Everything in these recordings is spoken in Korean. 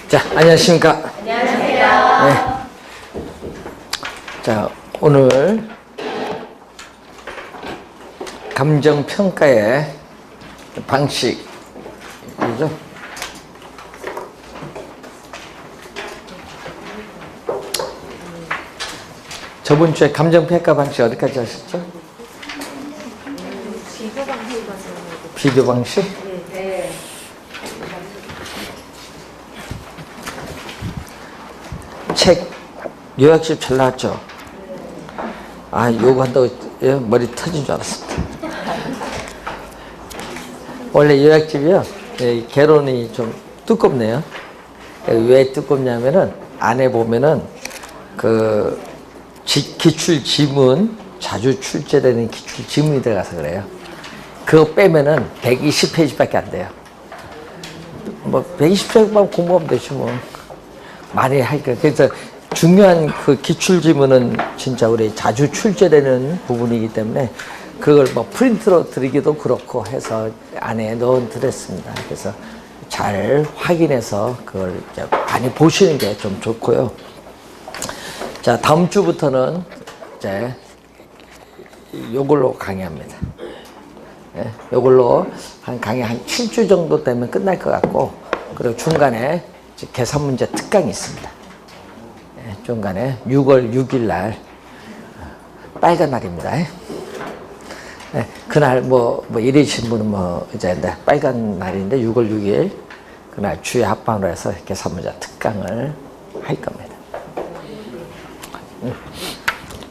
자, 안녕하십니까. 안녕하세요. 네. 자, 오늘 감정평가의 방식이죠. 저번 주에 감정평가 방식 어디까지 하셨죠? 비교 방식. 비교 방식? 네. 책 요약집 잘 나왔죠? 아, 요거 한다고 머리 터진 줄 알았습니다. 원래 요약집이요, 개론이 좀 두껍네요. 왜 두껍냐면은 안에 보면은 그 기출 지문, 자주 출제되는 기출 지문이 들어가서 그래요. 그거 빼면은 120페이지밖에 안 돼요. 뭐 120페이지만 공부하면 되지 뭐. 많이 하니까. 그래서 중요한 그 기출 지문은 진짜 우리 자주 출제되는 부분이기 때문에 그걸 뭐 프린트로 드리기도 그렇고 해서 안에 넣어 드렸습니다. 그래서 잘 확인해서 그걸 이제 많이 보시는 게 좀 좋고요. 자, 다음 주부터는 이제 요걸로 강의합니다. 예, 요걸로 강의 한 7주 정도 되면 끝날 것 같고, 그리고 중간에 계산 문제 특강이 있습니다. 예, 중간에 6월 6일 날 빨간 날입니다. 예, 그날 뭐 일이신 분은 이제 빨간 날인데 6월 6일 그날 주에 합방으로 해서 계산 문제 특강을 할 겁니다.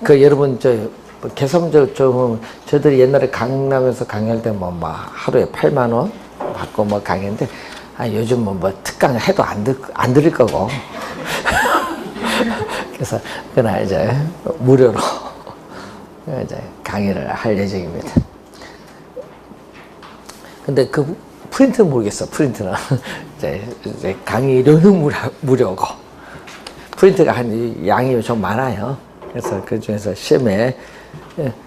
그 여러분 계산 문제 저희들이 옛날에 강남에서 강의할 때 하루에 8만 원 받고 강의인데, 요즘 뭐 특강 해도 안 들을 거고. 그래서 그날 이제 무료로 이제 강의를 할 예정입니다. 근데 그 프린트는 모르겠어. 프린트는 이제 강의료는 무료고, 프린트가 양이 좀 많아요. 그래서 그 중에서 시험에,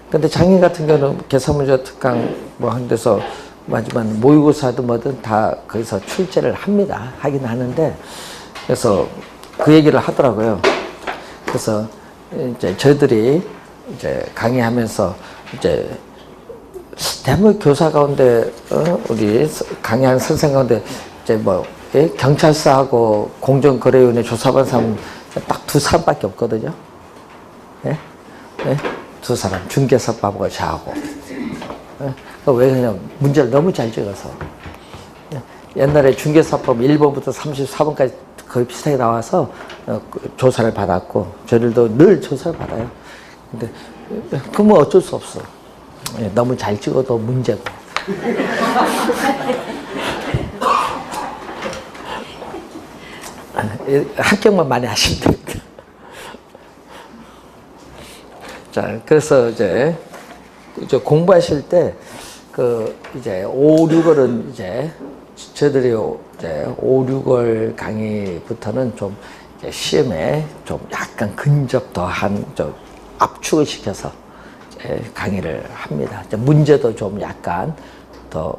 근데 작년 같은 경우는 계산문제 특강 한 데서 하지만 모의고사든 뭐든 다 거기서 출제를 하긴 하는데, 그래서 그 얘기를 하더라고요. 그래서 이제 저희들이 이제 강의하면서 이제 대한민국 교사 가운데 우리 강의하는 선생 가운데 이제 경찰서하고 공정거래위원회 조사받은 사람 딱 두 사람밖에 없거든요. 예? 예? 두 사람, 중개사법하고 저하고. 왜 그냥 문제를 너무 잘 찍어서. 옛날에 중개사법 1번부터 34번까지 거의 비슷하게 나와서 조사를 받았고, 저희들도 늘 조사를 받아요. 근데 그건 어쩔 수 없어. 너무 잘 찍어도 문제고. 합격만 많이 하시면 됩니다. 자, 그래서 이제 공부하실 때 이제 5, 6월은 이제 저희들이 이제 5, 6월 강의부터는 좀 이제 시험에 좀 약간 근접 더한 좀 압축을 시켜서 이제 강의를 합니다. 이제 문제도 좀 약간 더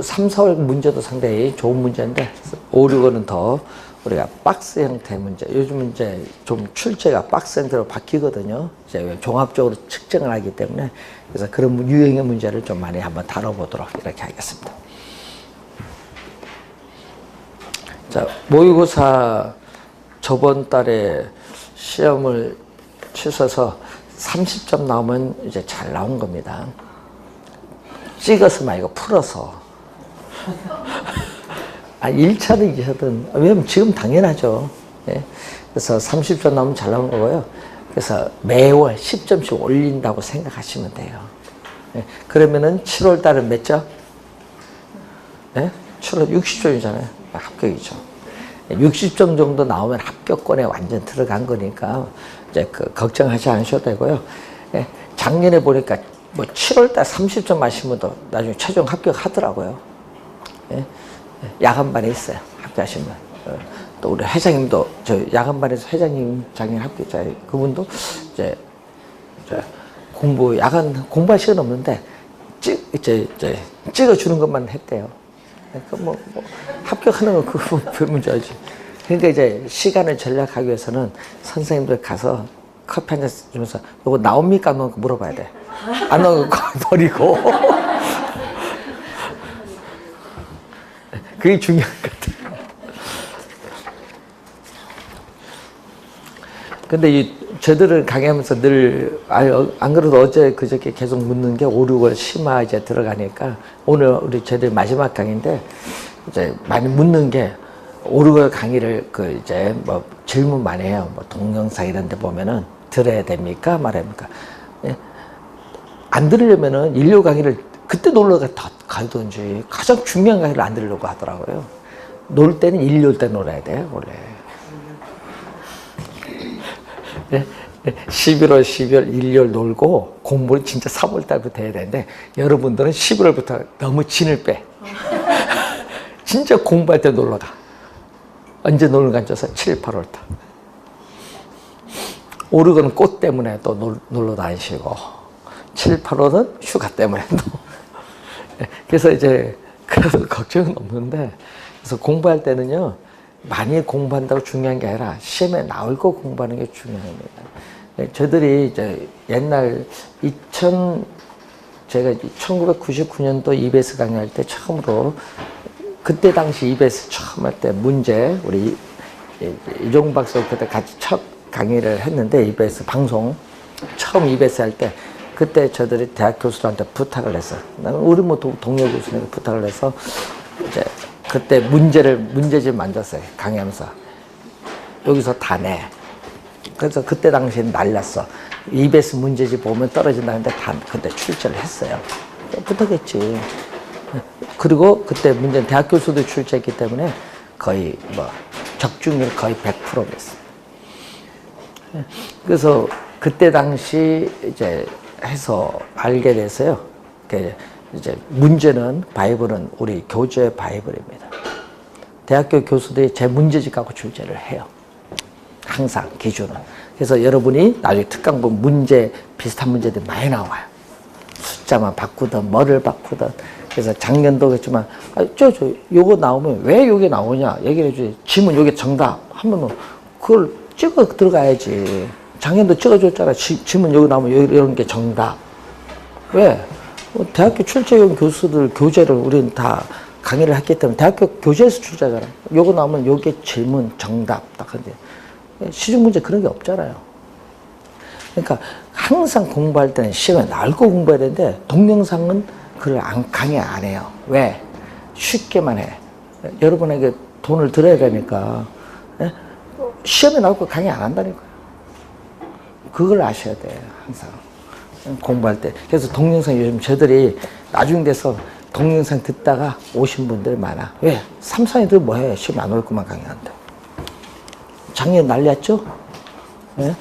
3, 4월 문제도 상당히 좋은 문제인데 5, 6월은 더 우리가 박스 형태 문제, 요즘 이제 좀 출제가 박스 형태로 바뀌거든요. 이제 종합적으로 측정을 하기 때문에, 그래서 그런 유형의 문제를 좀 많이 한번 다뤄보도록 이렇게 하겠습니다. 자, 모의고사 저번 달에 시험을 치셔서 30점 나오면 이제 잘 나온 겁니다. 찍어서 말고 풀어서. 1차든 2차든, 왜냐면 지금 당연하죠. 예? 그래서 30점 나오면 잘 나온 거고요. 그래서 매월 10점씩 올린다고 생각하시면 돼요. 예? 그러면은 7월 달은 몇 점? 예? 7월 60점이잖아요. 합격이죠. 60점 정도 나오면 합격권에 완전 들어간 거니까 이제 걱정하지 않으셔도 되고요. 예? 작년에 보니까 7월 달 30점 마시면 나중에 최종 합격하더라고요. 예? 야간반에 있어요. 합격하신 분. 또 우리 회장님도 야간반에서 회장님 작년 합격자예요. 그분도 이제 야간 공부할 시간 없는데 찍어주는 것만 했대요. 합격하는 건 그거 별 문제 아니지. 그러니까 이제 시간을 절약하기 위해서는 선생님들 가서 커피 한 잔 주면서 이거 나옵니까 안 나옵니까 물어봐야 돼. 안 나오면 버리고. 그게 중요한 것 같아. 근데 저들은 강의하면서 늘, 안 그래도 어제 그저께 계속 묻는 게 5, 6월 심화 이제 들어가니까 오늘 우리 저들 마지막 강의인데 이제 많이 묻는 게 5, 6월 강의를 이제 뭐 질문 많이 해요. 뭐 동영상 이런 데 보면은 들어야 됩니까? 말해야 됩니까? 예? 안 들으려면은 일요 강의를 그때 놀러 가든지 가장 중요한 강의를 안 들으려고 하더라고요. 놀 때는 일요일 때 놀아야 돼요, 원래. 네? 11월, 12월, 1월 놀고 공부를 진짜 3월 달부터 해야 되는데 여러분들은 11월부터 너무 진을 빼. 진짜 공부할 때 놀러 가. 언제 놀러 간줘서 7, 8월 달. 오르고는 꽃 때문에 또 놀러 다니시고 7, 8월은 휴가 때문에 또. 그래서 이제 그래서 걱정은 없는데 그래서 공부할 때는요. 많이 공부한다고 중요한 게 아니라 시험에 나올 거 공부하는 게 중요합니다. 저들이 이제 옛날 제가 1999년도 EBS 강의할 때 처음으로 그때 당시 EBS 처음 할 때 문제 우리 이종 박사 그때 같이 첫 강의를 했는데 EBS 방송 처음 EBS 할 때 그때 저들이 대학 교수들한테 부탁을 했어. 우리 뭐 동료 교수님께 부탁을 해서 이제 그때 문제집 만졌어요. 강의하면서. 여기서 다 내. 그래서 그때 당시엔 날렸어. EBS 문제집 보면 떨어진다는데 그때 출제를 했어요. 부탁했지. 그리고 그때 문제는 대학 교수도 출제했기 때문에 거의 뭐 적중률 거의 100%였어. 그래서 그때 당시 이제 해서 알게 돼서요. 이제 문제는 바이블은 우리 교재 바이블입니다. 대학교 교수들이 제 문제집 갖고 출제를 해요. 항상 기준은. 그래서 여러분이 나중에 특강 보면 문제 비슷한 문제들이 많이 나와요. 숫자만 바꾸든 뭐를 바꾸든. 그래서 작년도 그랬지만 요거 나오면 왜 요게 나오냐 얘기를 해주지. 지문 요게 정답 하면은 그걸 찍어 들어가야지. 작년도 찍어줬잖아. 지문 여기 나오면 이런 게 정답. 왜? 대학교 출제용 교수들 교재를 우리는 다 강의를 했기 때문에 대학교 교재에서 출제하잖아. 요거 나오면 요게 질문 정답 딱 근데 시중 문제 그런 게 없잖아요. 그러니까 항상 공부할 때는 시간에 나올 거 공부해야 되는데 동영상은 그걸 강의 안 해요. 왜? 쉽게만 해. 여러분에게 돈을 들여야 되니까 시험에 나올 거 강의 안 한다니까요. 그걸 아셔야 돼요. 항상. 공부할 때. 그래서 동영상 요즘 저들이 나중 돼서 동영상 듣다가 오신 분들 많아. 왜? 3, 4년들 뭐해? 시험 안 올 것만 강의한다. 작년 난리였죠? 네?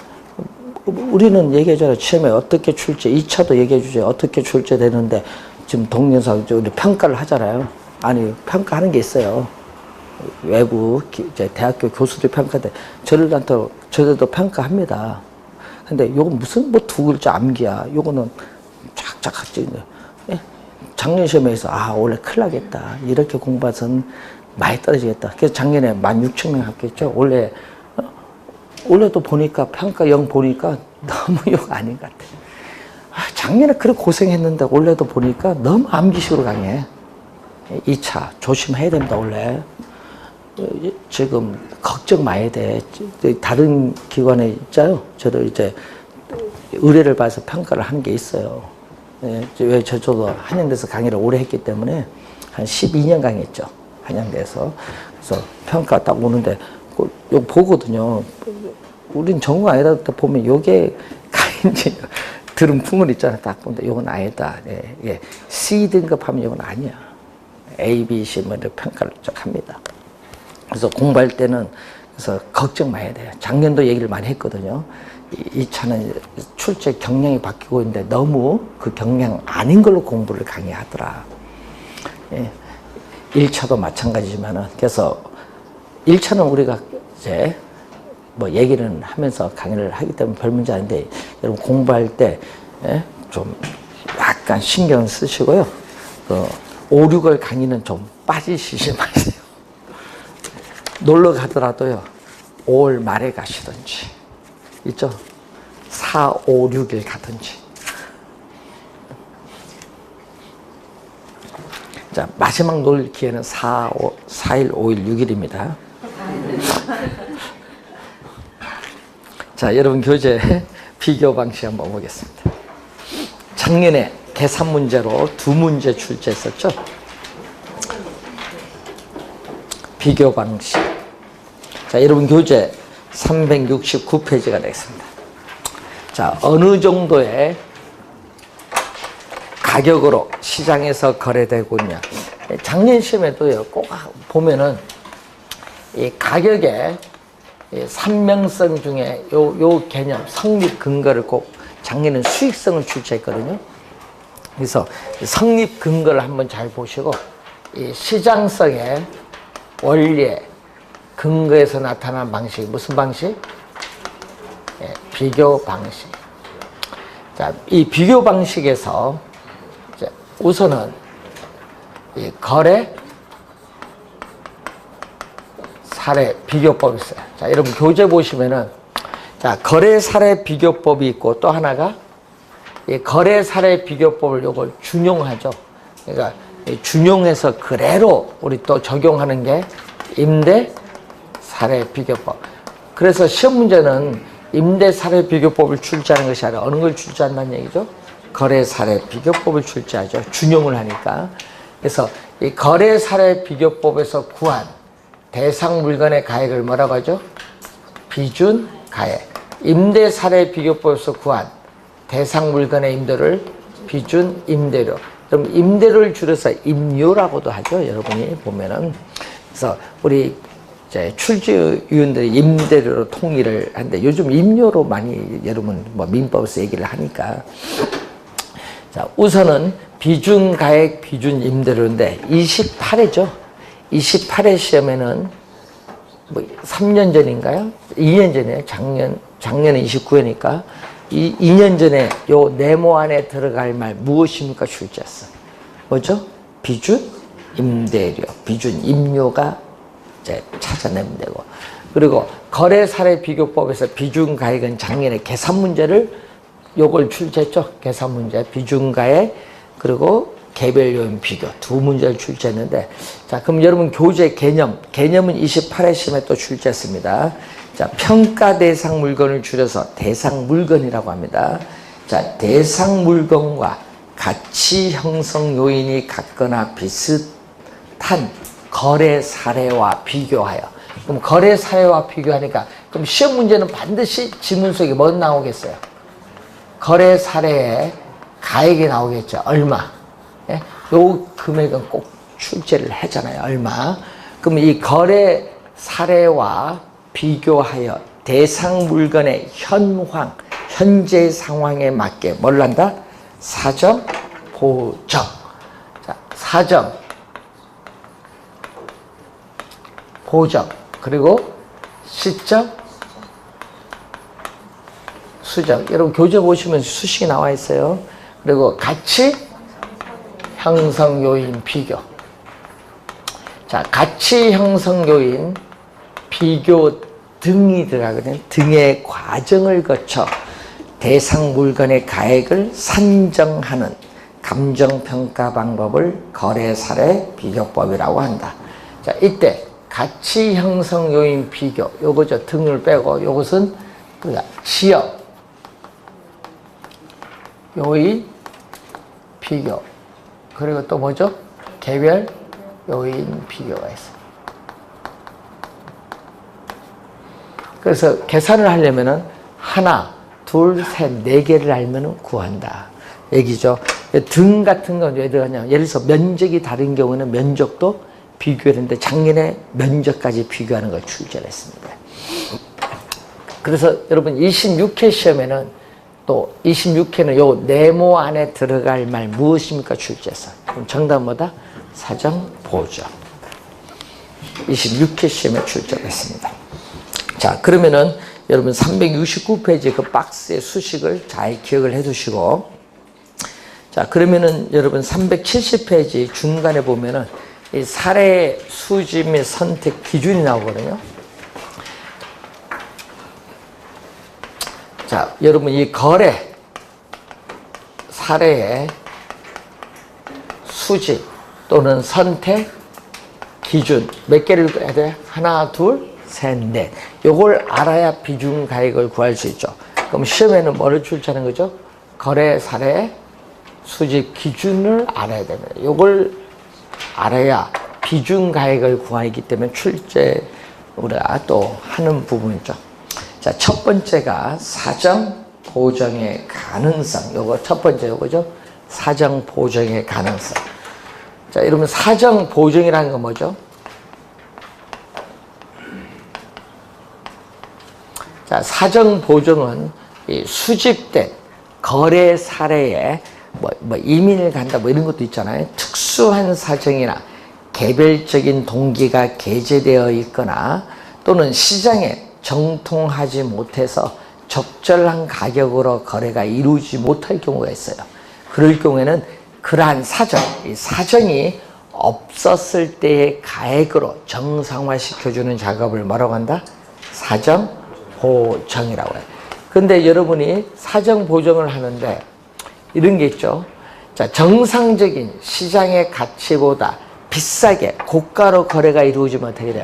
우리는 얘기해줘요. 시험에 어떻게 출제, 2차도 얘기해주죠. 어떻게 출제되는데 지금 동영상 우리 평가를 하잖아요. 아니, 평가하는 게 있어요. 외부 이제 대학교 교수들 평가대 저들도 평가합니다. 근데 요거 무슨 뭐 두 글자 암기야. 요거는 쫙쫙 학지. 작년 시험에서 원래 큰일 나겠다. 이렇게 공부해서는 많이 떨어지겠다. 그래서 작년에 16,000명 합격했죠. 올해도 보니까 평가 0 보니까 너무 욕 아닌 것 같아. 작년에 그렇게 고생했는데 올해도 보니까 너무 암기식으로 강해. 2차 조심해야 됩니다. 원래. 지금 걱정 많이 돼. 다른 기관에 있잖아요. 저도 이제 의뢰를 봐서 평가를 하는 게 있어요. 왜 저도 한양대에서 강의를 오래 했기 때문에 한 12년 강의했죠. 한양대에서. 그래서 평가 딱 오는데 이거 보거든요. 우린 전공 아니다 보면 요게 강의인지 들은 풍을 있잖아. 딱 보는데 요건 아니다. C 등급 하면 요건 아니야. A, B, C 뭐 이렇게 평가를 쫙 합니다. 그래서 공부할 때는 그래서 걱정 많이 해야 돼요. 작년도 얘기를 많이 했거든요. 이 차는 출제 경향이 바뀌고 있는데 너무 그 경향 아닌 걸로 공부를 강의하더라. 1차도 마찬가지지만은 그래서 1차는 우리가 이제 뭐 얘기를 하면서 강의를 하기 때문에 별 문제 아닌데 여러분 공부할 때 좀 약간 신경 쓰시고요. 5, 6월 강의는 좀 빠지시지 마세요. 놀러 가더라도요, 5월 말에 가시든지, 있죠? 4, 5, 6일 가든지. 자, 마지막 놀 기회는 4일, 5일, 6일입니다. 자, 여러분 교재 비교 방식 한번 보겠습니다. 작년에 계산 문제로 2문제 출제했었죠? 비교 방식. 자, 여러분 교재 369페이지가 되겠습니다. 자, 어느 정도의 가격으로 시장에서 거래되고 있냐. 작년 시험에도요, 꼭 보면은 이 가격의 산명성 중에 요 개념, 성립 근거를 꼭 작년에는 수익성을 출제했거든요. 그래서 성립 근거를 한번 잘 보시고 이 시장성의 원리의 근거에서 나타난 방식, 무슨 방식? 비교 방식. 자, 이 비교 방식에서 우선은 이 거래 사례 비교법이 있어요. 자, 여러분 교재 보시면은 자, 거래 사례 비교법이 있고 또 하나가 이 거래 사례 비교법을 요걸 준용하죠. 그러니까 준용해서 그대로 우리 또 적용하는 게 임대 사례 비교법. 그래서 시험 문제는 임대 사례 비교법을 출제하는 것이 아니라 어느 걸 출제한다는 얘기죠? 거래 사례 비교법을 출제하죠. 준용을 하니까. 그래서 이 거래 사례 비교법에서 구한 대상 물건의 가액을 뭐라고 하죠? 비준 가액. 임대 사례 비교법에서 구한 대상 물건의 임대를 비준 임대료. 그럼 임대료를 줄여서 임료라고도 하죠. 여러분이 보면은. 그래서 우리 이제 출제위원들이 임대료로 통일을 하는데 요즘 임료로 많이 여러분 뭐 민법에서 얘기를 하니까. 자, 우선은 비준 가액 비준 임대료인데 28회죠. 28회 시험에는 뭐 3년 전인가요? 2년 전에 작년에 29회니까 2년 전에 요 네모 안에 들어갈 말 무엇입니까? 출제했어. 뭐죠? 비준 임대료, 비준 임료가 이제 찾아내면 되고. 그리고 거래 사례 비교법에서 비준 가액은 작년에 계산 문제를 요걸 출제했죠. 계산 문제, 비준 가액, 그리고 개별 요인 비교 두 문제를 출제했는데, 자, 그럼 여러분 교재 개념은 28회 시험에 또 출제했습니다. 자, 평가 대상 물건을 줄여서 대상 물건이라고 합니다. 자, 대상 물건과 가치 형성 요인이 같거나 비슷한 거래 사례와 비교하여. 그럼 거래 사례와 비교하니까 그럼 시험 문제는 반드시 지문 속에 뭐 나오겠어요? 거래 사례에 가액이 나오겠죠. 얼마? 예? 요 금액은 꼭 출제를 하잖아요. 얼마? 그럼 이 거래 사례와 비교하여 대상 물건의 현황, 현재 상황에 맞게 뭘 한다? 사정, 보정. 자, 사정, 보정, 그리고 시정, 수정. 여러분 교재 보시면 수식이 나와 있어요. 그리고 가치 형성 요인 비교. 자, 가치 형성 요인 비교 등이 들어가거든요. 등의 과정을 거쳐 대상 물건의 가액을 산정하는 감정평가 방법을 거래 사례 비교법이라고 한다. 자, 이때 가치 형성 요인 비교, 요거죠. 등을 빼고 요것은 지역 요인 비교, 그리고 또 뭐죠? 개별 요인 비교가 있어요. 그래서 계산을 하려면은 하나, 둘, 셋, 네 개를 알면은 구한다. 얘기죠. 등 같은 건 왜 들어가냐? 예를 들어서 면적이 다른 경우는 면적도 비교했는데 작년에 면적까지 비교하는 걸 출제를 했습니다. 그래서 여러분 26회 시험에는 또 26회는 요 네모 안에 들어갈 말 무엇입니까? 출제했어. 그럼 정답은 뭐다? 사정, 보정. 26회 시험에 출제했습니다. 자, 그러면은 여러분 369페이지 그 박스의 수식을 잘 기억을 해 두시고, 자, 그러면은 여러분 370페이지 중간에 보면은 이 사례 수집 및 선택 기준이 나오거든요. 자, 여러분 이 거래 사례의 수집 또는 선택 기준 몇 개를 해야 돼? 하나, 둘, 셋, 넷. 요걸 알아야 비중 가액을 구할 수 있죠. 그럼 시험에는 뭐를 출제하는 거죠? 거래 사례 수집 기준을 알아야 됩니다. 요걸 알아야 비중 가액을 구하기 때문에 출제 우리가 또 하는 부분이죠. 자, 첫 번째가 사정 보정의 가능성. 요거 첫 번째 요거죠. 사정 보정의 가능성. 자, 여러분 사정 보정이라는 건 뭐죠? 자, 사정 보정은 이 수집된 거래 사례에 뭐 이민을 간다 뭐 이런 것도 있잖아요. 특수한 사정이나 개별적인 동기가 게재되어 있거나 또는 시장에 정통하지 못해서 적절한 가격으로 거래가 이루어지지 못할 경우가 있어요. 그럴 경우에는 그러한 사정, 이 사정이 없었을 때의 가액으로 정상화시켜주는 작업을 뭐라고 한다? 사정 보정이라고 해요. 근데 여러분이 사정 보정을 하는데 이런 게 있죠. 자, 정상적인 시장의 가치보다 비싸게 고가로 거래가 이루어지면 어떻게 돼요?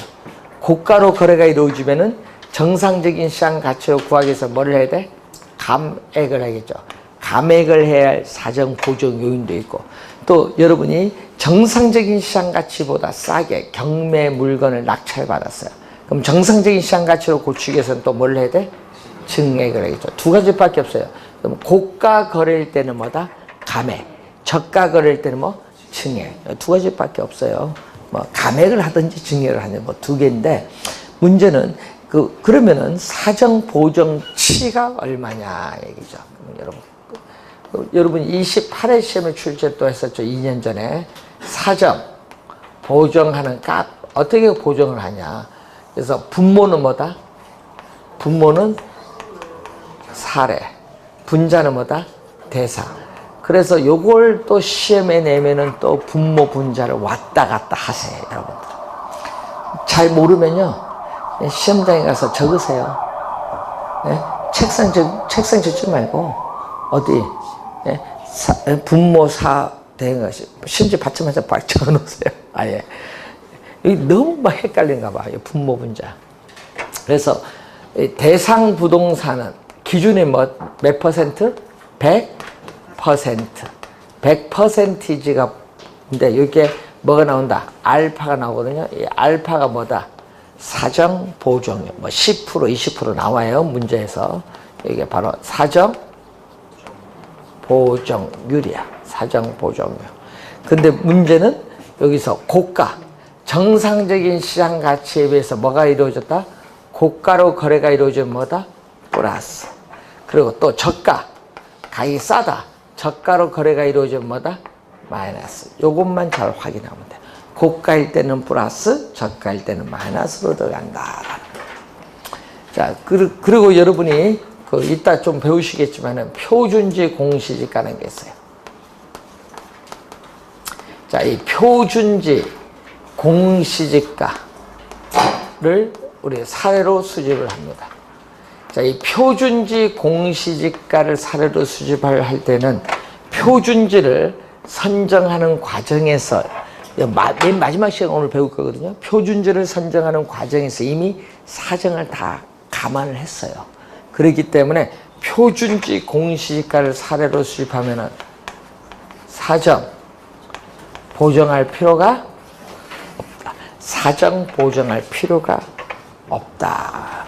고가로 거래가 이루어지면은 정상적인 시장 가치로 구하기 위해서 뭐를 해야 돼? 감액을 하겠죠. 감액을 해야 할 사정 보정 요인도 있고, 또 여러분이 정상적인 시장 가치보다 싸게 경매 물건을 낙찰받았어요. 그럼 정상적인 시장 가치로 고치기 위해서는 또 뭘 해야 돼? 증액을 하겠죠. 두 가지밖에 없어요. 그럼 고가 거래일 때는 뭐다? 감액. 저가 거래일 때는 뭐? 증액. 두 가지밖에 없어요. 뭐 감액을 하든지 증액을 하든지 뭐 두 개인데, 문제는 그러면은 사정 보정치가 얼마냐 얘기죠. 여러분 28회 시험에 출제 또 했었죠. 2년 전에. 사정 보정하는 값 어떻게 보정을 하냐. 그래서 분모는 뭐다? 분모는 사례, 분자는 뭐다? 대상. 그래서 요걸 또 시험에 내면은 또 분모 분자를 왔다 갔다 하세요, 여러분들. 잘 모르면요, 시험장에 가서 적으세요. 네? 책상 적지 말고 어디 네? 분모 사 된 것이 심지어 받자마자 막 적어놓으세요. 아예 여기 너무 막 헷갈린가 봐. 분모 분자. 그래서 대상 부동산은 기준이 몇 퍼센트? 100%. 100%가 근데 이게 뭐가 나온다? 알파가 나오거든요. 이 알파가 뭐다? 사정 보정률. 뭐 10%, 20% 나와요. 문제에서. 이게 바로 사정 보정률이야. 사정 보정률. 근데 문제는 여기서 고가, 정상적인 시장 가치에 비해서 뭐가 이루어졌다? 고가로 거래가 이루어지면 뭐다? 플러스. 그리고 또 저가, 가격이 싸다. 저가로 거래가 이루어지면 뭐다? 마이너스. 요것만 잘 확인하면 돼. 고가일 때는 플러스, 저가일 때는 마이너스로 들어간다. 자, 그리고 여러분이 이따 좀 배우시겠지만은 표준지 공시지가라는 게 있어요. 자, 이 표준지 공시지가를 우리 사례로 수집을 합니다. 자, 이 표준지 공시지가를 사례로 수집을 할 때는 표준지를 선정하는 과정에서 맨 마지막 시간 오늘 배울 거거든요. 표준지를 선정하는 과정에서 이미 사정을 다 감안을 했어요. 그렇기 때문에 표준지 공시지가를 사례로 수집하면은 사정 보정할 필요가 없다. 사정 보정할 필요가 없다.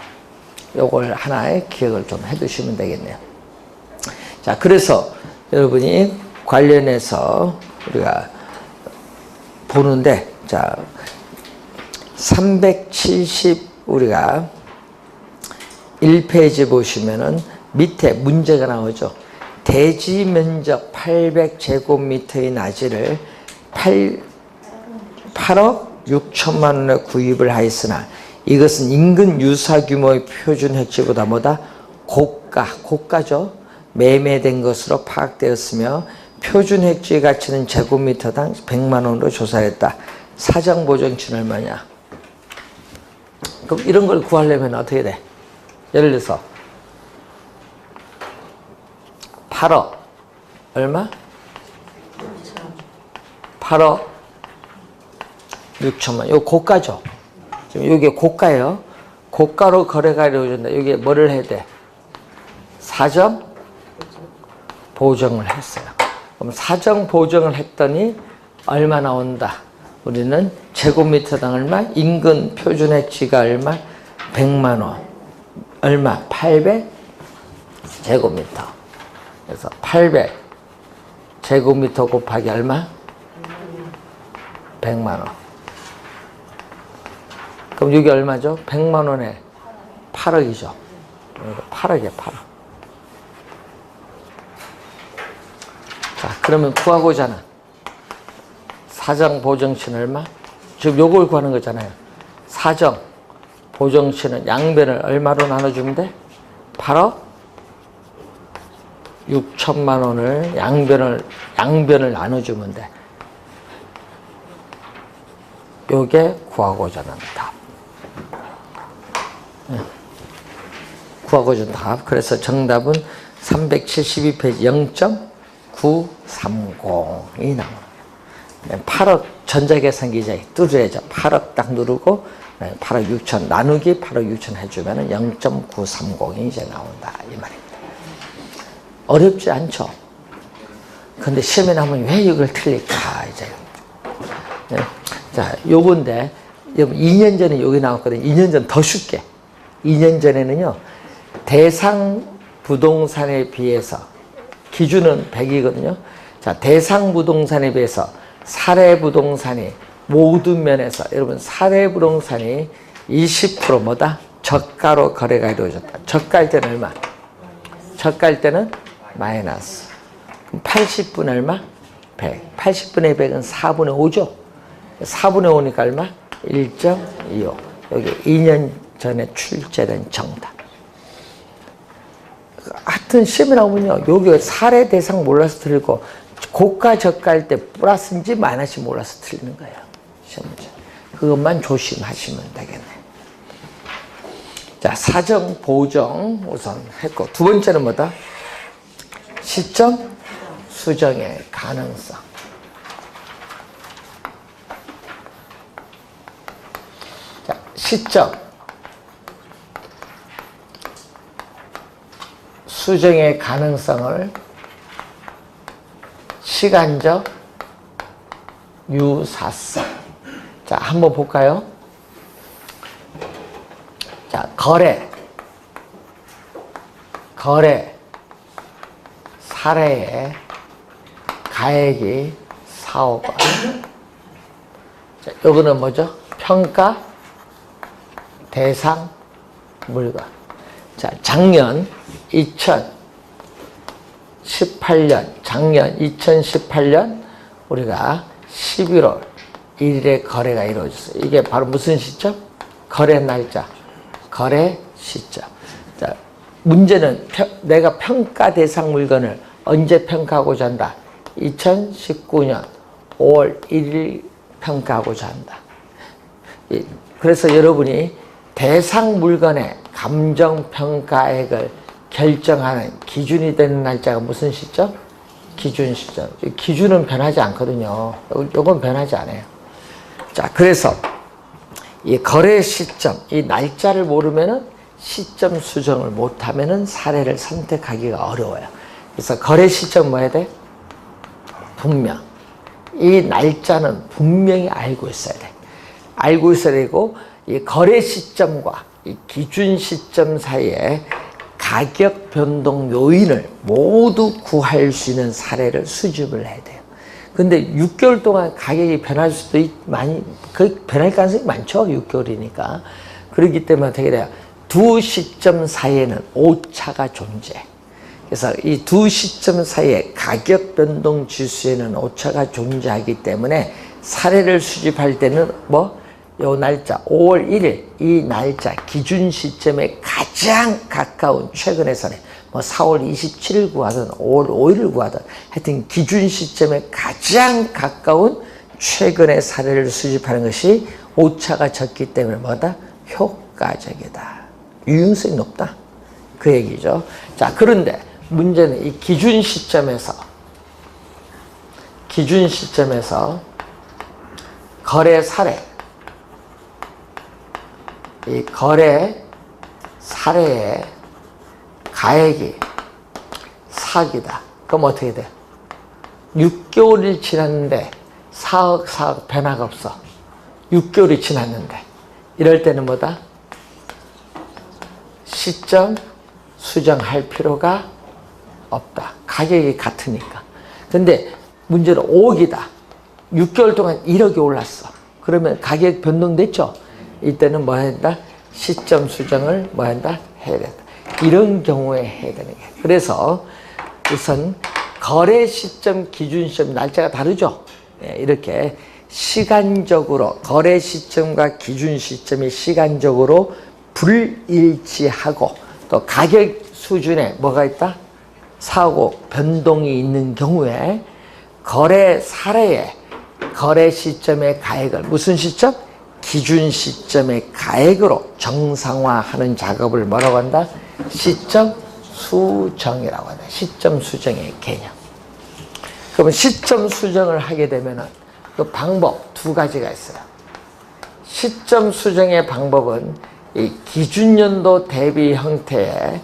요걸 하나의 기억을 좀 해두시면 되겠네요. 자, 그래서 여러분이 관련해서 우리가 보는데, 자, 370 우리가 1페이지 보시면은 밑에 문제가 나오죠. 대지 면적 800제곱미터의 나지를 8억 6천만 원에 구입을 하였으나 이것은 인근 유사 규모의 표준 획지보다 뭐다? 고가죠. 매매된 것으로 파악되었으며 표준 획지의 가치는 제곱미터당 100만 원으로 조사했다. 사정 보정치는 얼마냐? 그럼 이런 걸 구하려면 어떻게 돼? 예를 들어서 8억 얼마? 8억 6천만. 요 고가죠. 지금 이게 고가예요. 고가로 거래가 이루어진다. 이게 뭐를 해야 돼? 사정 보정을 했어요. 그럼 사정 보정을 했더니 얼마 나온다? 우리는 제곱미터당 얼마? 인근 표준액지가 얼마? 100만 원. 얼마? 800 제곱미터. 그래서 800 제곱미터 곱하기 얼마? 100만 원. 그럼 이게 얼마죠? 100만 원에 8억이죠. 8억이야, 8억. 자, 그러면 구하고자 하는 사정 보정치는 얼마? 지금 요걸 구하는 거잖아요. 사정 보정치는 양변을 얼마로 나눠주면 돼? 8억 6천만 원을 양변을 나눠주면 돼. 요게 구하고자 하는 답. 구하고자 하는 답. 그래서 정답은 372페이지 0.930이 나옵니다. 8억 전자계산기자에 뚫어야죠. 8억 딱 누르고 8억 6천 나누기 8억 6천 해주면 0.930이 이제 나온다 이 말입니다. 어렵지 않죠? 근데 시험에 나오면 왜 이걸 틀릴까 이제. 네. 자, 요건데 2년 전에 여기 나왔거든요. 2년 전 더 쉽게. 2년 전에는요. 대상 부동산에 비해서 기준은 100이거든요. 자, 대상 부동산에 비해서 사례 부동산이 모든 면에서 여러분 사례 부동산이 20% 뭐다? 저가로 거래가 이루어졌다. 저가일 때는 얼마? 저가일 때는 마이너스. 그럼 80분의 얼마? 100. 80분의 100은 4분의 5죠. 4분의 5니까 얼마? 1.25. 여기 2년 전에 출제된 정답. 하여튼 시험에 나오면요. 여기 사례 대상 몰라서 틀리고 고가 저가일 때 플러스인지 마이너스인지 몰라서 틀리는 거예요. 시험 문제. 그것만 조심하시면 되겠네. 자, 사정 보정 우선 했고 두 번째는 뭐다? 시점 수정의 가능성. 자, 시점 수정의 가능성을 시간적 유사성. 자, 한번 볼까요? 자, 거래 사례의 가액이 4억 원. 자, 요거는 뭐죠? 평가 대상 물건. 자, 작년 2018년 우리가 11월 1일에 거래가 이루어졌어요. 이게 바로 무슨 시점? 거래 날짜, 거래 시점. 자, 문제는 내가 평가 대상 물건을 언제 평가하고자 한다? 2019년 5월 1일 평가하고자 한다. 그래서 여러분이 대상 물건의 감정평가액을 결정하는 기준이 되는 날짜가 무슨 시점? 기준 시점. 기준은 변하지 않거든요. 요건 변하지 않아요. 자, 그래서 이 거래 시점, 이 날짜를 모르면은 시점 수정을 못하면은 사례를 선택하기가 어려워요. 그래서 거래 시점 뭐 해야 돼? 분명. 이 날짜는 분명히 알고 있어야 돼. 알고 있어야 되고, 이 거래 시점과 이 기준 시점 사이에 가격 변동 요인을 모두 구할 수 있는 사례를 수집을 해야 돼요. 근데 6개월 동안 가격이 변할 수도 변할 가능성이 많죠. 6개월이니까. 그렇기 때문에 어떻게 돼요? 두 시점 사이에는 오차가 존재해. 그래서 이 두 시점 사이에 가격 변동 지수에는 오차가 존재하기 때문에 사례를 수집할 때는 요 날짜 5월 1일 이 날짜 기준 시점에 가장 가까운 최근에서는 4월 27일 구하든 5월 5일을 구하든 하여튼 기준 시점에 가장 가까운 최근의 사례를 수집하는 것이 오차가 적기 때문에 뭐다? 효과적이다. 유용성이 높다. 그 얘기죠. 자, 그런데 문제는 이 기준 시점에서 거래 사례, 이 거래 사례의 가액이 4억이다. 그럼 어떻게 돼? 6개월이 지났는데 4억 변화가 없어. 6개월이 지났는데 이럴 때는 뭐다? 시점 수정할 필요가 없다. 가격이 같으니까. 근데 문제는 5억이다. 6개월 동안 1억이 올랐어. 그러면 가격 변동됐죠? 이때는 뭐 해야 된다? 시점 수정을 뭐 한다? 해야 된다. 이런 경우에 해야 되는 거예요. 그래서 우선 거래 시점, 기준 시점 날짜가 다르죠? 이렇게 시간적으로 거래 시점과 기준 시점이 시간적으로 불일치하고 또 가격 수준에 뭐가 있다? 사고 변동이 있는 경우에 거래 사례에 거래 시점의 가액을 무슨 시점? 기준 시점의 가액으로 정상화하는 작업을 뭐라고 한다? 시점 수정이라고 한다. 시점 수정의 개념. 그러면 시점 수정을 하게 되면 그 방법 두 가지가 있어요. 시점 수정의 방법은 이 기준연도 대비 형태의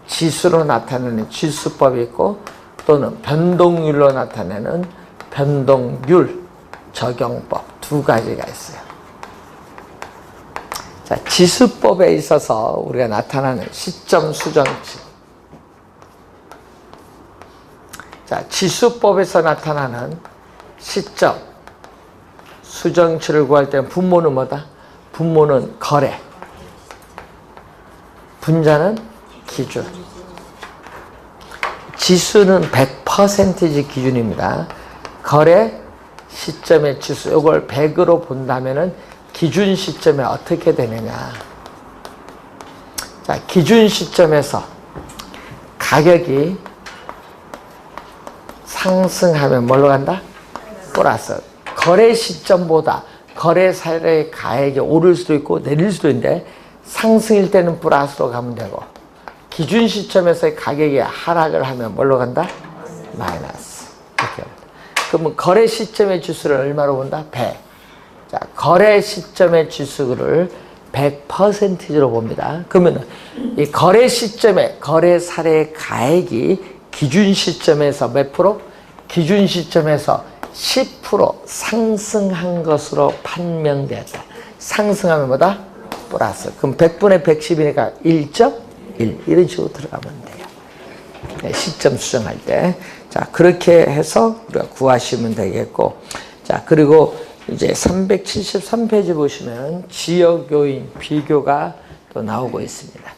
지수로 나타내는 지수법이 있고 또는 변동률로 나타내는 변동률 적용법 두 가지가 있어요. 자, 지수법에 있어서 우리가 나타나는 시점 수정치. 자, 지수법에서 나타나는 시점 수정치를 구할 때는 분모는 뭐다? 분모는 거래, 분자는 기준. 지수는 100% 기준입니다. 거래 시점의 지수, 이걸 100으로 본다면은 기준 시점에 어떻게 되느냐. 자, 기준 시점에서 가격이 상승하면 뭘로 간다? 플러스. 거래 시점보다 거래 사례의 가액이 오를 수도 있고 내릴 수도 있는데 상승일 때는 플러스로 가면 되고 기준 시점에서의 가격이 하락을 하면 뭘로 간다? 마이너스. 이렇게 합니다. 그러면 거래 시점의 지수를 얼마로 본다? 100. 자, 거래 시점의 지수를 100%로 봅니다. 그러면 이 거래 시점에 거래 사례의 가액이 기준 시점에서 몇 프로? 기준 시점에서 10% 상승한 것으로 판명되었다. 상승하면 뭐다? 플러스. 그럼 100분의 110이니까 1.1 이런 식으로 들어가면 돼요. 네, 시점 수정할 때. 자, 그렇게 해서 우리가 구하시면 되겠고. 자, 그리고 이제 373페이지 보시면 지역 요인 비교가 또 나오고 있습니다.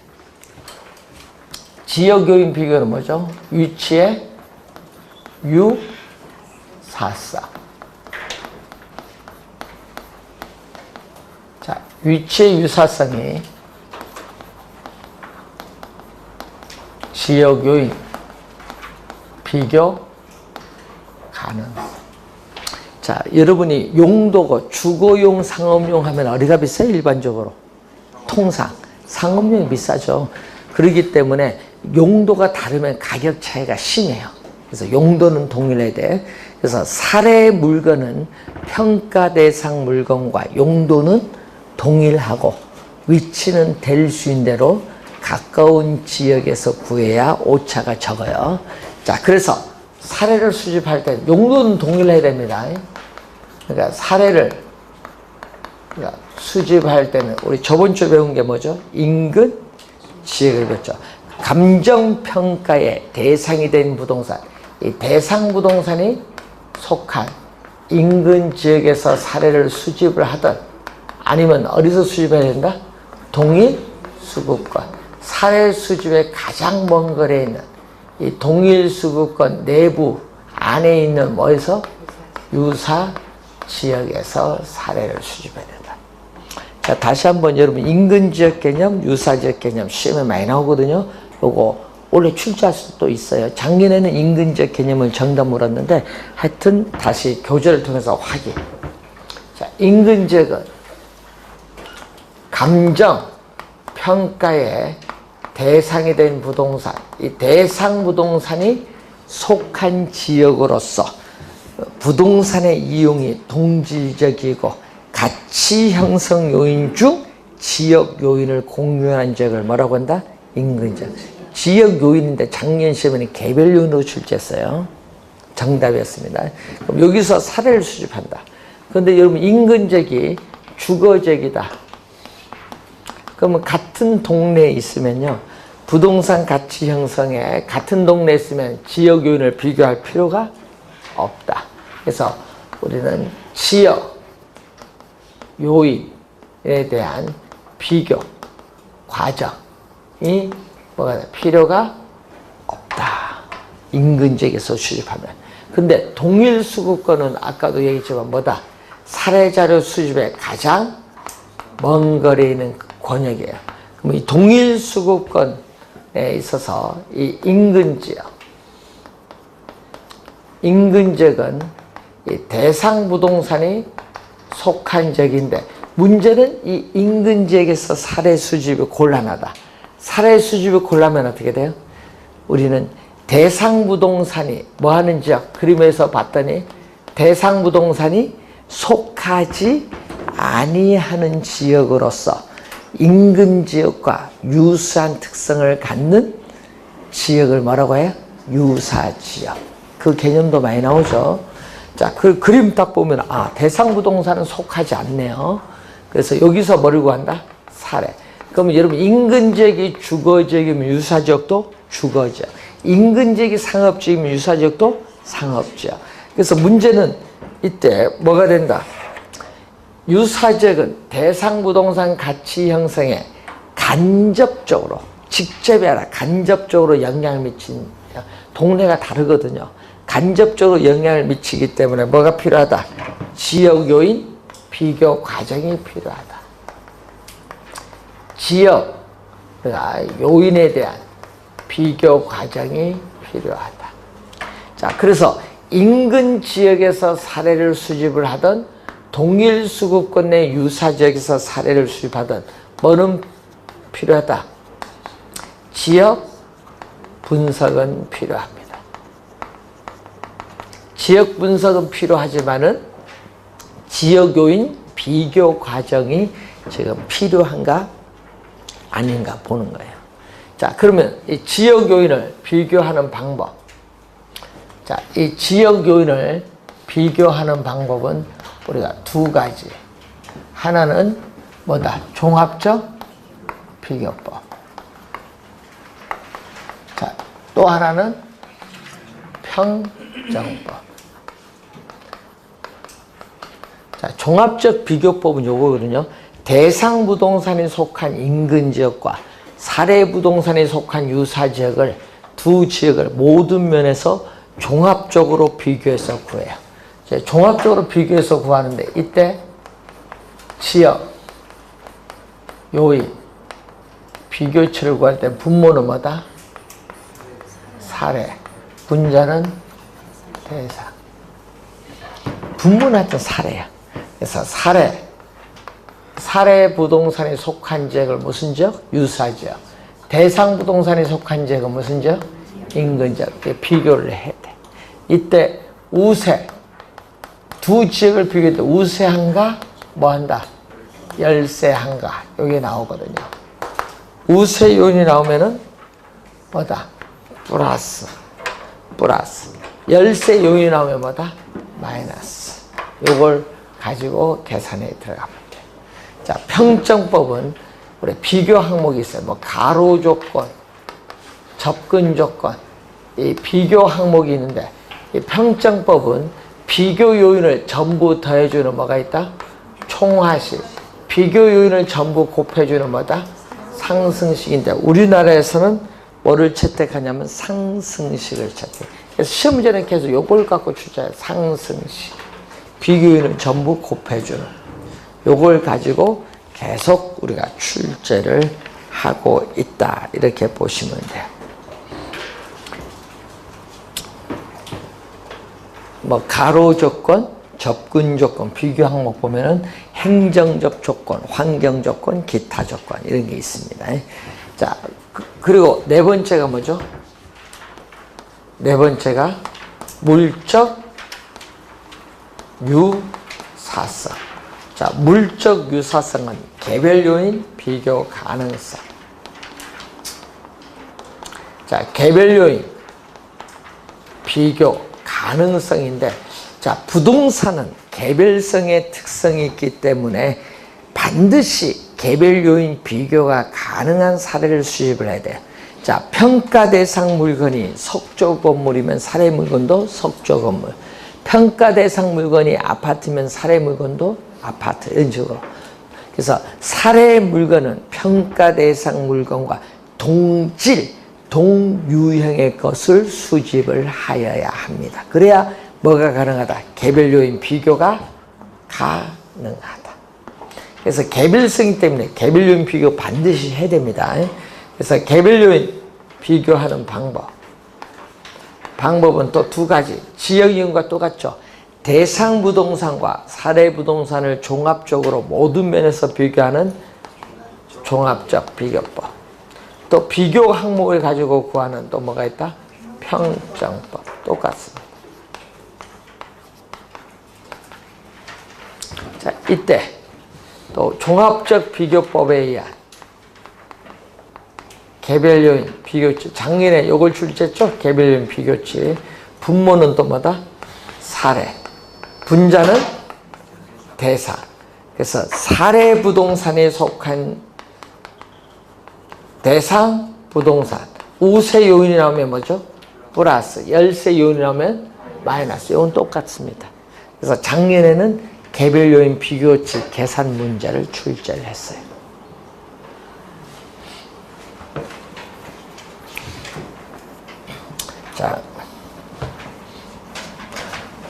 지역 요인 비교는 뭐죠? 위치의 유사성. 자, 위치의 유사성이 지역 요인 비교 가능성. 자, 여러분이 용도고 주거용, 상업용 하면 어디가 비싸요? 일반적으로 통상 상업용이 비싸죠. 그렇기 때문에 용도가 다르면 가격 차이가 심해요. 그래서 용도는 동일해야 돼. 그래서 사례 물건은 평가 대상 물건과 용도는 동일하고 위치는 될 수 있는 대로 가까운 지역에서 구해야 오차가 적어요. 자, 그래서 사례를 수집할 때 용도는 동일해야 됩니다. 그러니까 사례를 수집할 때는 우리 저번 주에 배운 게 뭐죠? 인근 지역을 배웠죠. 감정평가의 대상이 된 부동산, 이 대상 부동산이 속한 인근 지역에서 사례를 수집을 하든 아니면 어디서 수집해야 된다? 동일 수급권. 사례 수집의 가장 먼 거리에 있는 이 동일 수급권 내부 안에 있는 뭐에서? 유사 지역에서 사례를 수집해야 된다. 자, 다시 한번 여러분 인근 지역 개념, 유사 지역 개념 시험에 많이 나오거든요. 요거 원래 출제할 수도 있어요. 작년에는 인근 지역 개념을 정답 물었는데 하여튼 다시 교재를 통해서 확인. 자, 인근적은 감정, 평가의 대상이 된 부동산, 이 대상 부동산이 속한 지역으로서 부동산의 이용이 동질적이고 가치 형성 요인 중 지역 요인을 공유한 지역을 뭐라고 한다? 인근적. 지역 요인인데 작년 시험에는 개별 요인으로 출제했어요. 정답이었습니다. 그럼 여기서 사례를 수집한다. 그런데 여러분 인근적이 주거적이다. 그러면 같은 동네에 있으면요. 부동산 가치 형성에 같은 동네에 있으면 지역 요인을 비교할 필요가 없다. 그래서 우리는 지역 요인에 대한 비교 과정이 뭐가 필요가 없다. 인근지역에서 수집하면. 근데 동일 수급권은 아까도 얘기했지만 뭐다? 사례자료 수집의 가장 먼 거리에 있는 권역이에요. 그럼 이 동일 수급권에 있어서 이 인근지역은 이 대상 부동산이 속한 지역인데 문제는 이 인근지역에서 사례 수집이 곤란하다. 사례 수집이 곤란하면 어떻게 돼요? 우리는 대상 부동산이 뭐 하는 지역? 그림에서 봤더니 대상 부동산이 속하지 아니하는 지역으로서 인근 지역과 유사한 특성을 갖는 지역을 뭐라고 해요? 유사 지역. 그 개념도 많이 나오죠. 자, 그 그림 딱 보면 대상 부동산은 속하지 않네요. 그래서 여기서 뭐를 구한다? 사례. 그러면 여러분 인근 지역이 주거 지역이면 유사 지역도 주거 지역. 인근 지역이 상업 지역이면 유사 지역도 상업 지역. 그래서 문제는 이때 뭐가 된다? 유사 지역은 대상 부동산 가치 형성에 간접적으로, 직접이 아니라 간접적으로 영향을 미친, 동네가 다르거든요. 간접적으로 영향을 미치기 때문에 뭐가 필요하다? 지역 요인 비교 과정이 필요하다. 지역 요인에 대한 비교 과정이 필요하다. 자, 그래서 인근 지역에서 사례를 수집을 하던 동일 수급권 내 유사 지역에서 사례를 수집하던 뭐는 필요하다? 지역 분석은 필요합니다. 지역 분석은 필요하지만은 지역 요인 비교 과정이 지금 필요한가 아닌가 보는 거예요. 자, 그러면 이 지역 요인을 비교하는 방법. 자, 이 지역 요인을 비교하는 방법은 우리가 두 가지. 하나는 뭐다? 종합적 비교법. 자, 또 하나는 평정법. 자, 종합적 비교법은 요거거든요. 대상 부동산이 속한 인근 지역과 사례 부동산이 속한 유사 지역을 두 지역을 모든 면에서 종합적으로 비교해서 구해요. 종합적으로 비교해서 구하는데 이때 지역, 요인, 비교치를 구할 때 분모는 뭐다? 사례, 분자는 대상. 분모는 하여튼 사례야. 그래서 사례 부동산이 속한 지역을 무슨 지역? 유사 지역. 대상 부동산이 속한 지역은 무슨 지역? 인근 지역. 비교를 해야 돼. 이때 우세, 두 지역을 비교할 때 우세한가? 뭐한다? 열세한가? 여기 나오거든요. 우세 요인이 나오면은 뭐다? 플러스. 열세 요인이 나오면 뭐다? 마이너스. 요걸 가지고 계산에 들어가면 돼. 자, 평정법은 우리 비교 항목이 있어요. 뭐 가로 조건, 접근 조건, 이 비교 항목이 있는데 이 평정법은 비교 요인을 전부 더해주는 뭐가 있다? 총화식. 비교 요인을 전부 곱해주는 뭐다? 상승식인데 우리나라에서는 뭐를 채택하냐면 상승식을 채택. 그래서 시험 문제는 계속 요걸 갖고 출제해요. 상승식. 비교 요인을 전부 곱해주는. 요걸 가지고 계속 우리가 출제를 하고 있다. 이렇게 보시면 돼요. 뭐 가로 조건, 접근 조건, 비교 항목 보면은 행정적 조건, 환경 조건, 기타 조건 이런 게 있습니다. 자, 그리고 네 번째가 뭐죠? 네 번째가 물적 유사성. 자, 물적 유사성은 개별 요인, 비교 가능성. 자, 개별 요인, 비교 가능성인데, 자, 부동산은 개별성의 특성이 있기 때문에 반드시 개별 요인 비교가 가능한 사례를 수집을 해야 돼요. 자, 평가 대상 물건이 석조 건물이면 사례 물건도 석조 건물. 평가 대상 물건이 아파트면 사례 물건도 아파트. 이런 식으로. 그래서 사례 물건은 평가 대상 물건과 동질, 동유형의 것을 수집을 하여야 합니다. 그래야 뭐가 가능하다? 개별 요인 비교가 가능하다. 그래서 개별성이기 때문에 개별 요인 비교 반드시 해야 됩니다. 그래서 개별 요인 비교하는 방법은 또 두 가지. 지역 이용과 똑같죠. 대상 부동산과 사례 부동산을 종합적으로 모든 면에서 비교하는 종합적 비교법. 또 비교 항목을 가지고 구하는 또 뭐가 있다? 평정법. 똑같습니다. 자, 이때 또 종합적 비교법에 의한 개별 요인 비교치. 작년에 요걸 출제했죠? 개별 요인 비교치. 분모는 또 뭐다? 사례. 분자는 대상. 그래서 사례 부동산에 속한 대상 부동산. 우세 요인이 나오면 뭐죠? 플러스. 열세 요인이 나오면 마이너스. 이건 똑같습니다. 그래서 작년에는 개별 요인 비교치 계산 문제를 출제를 했어요. 자,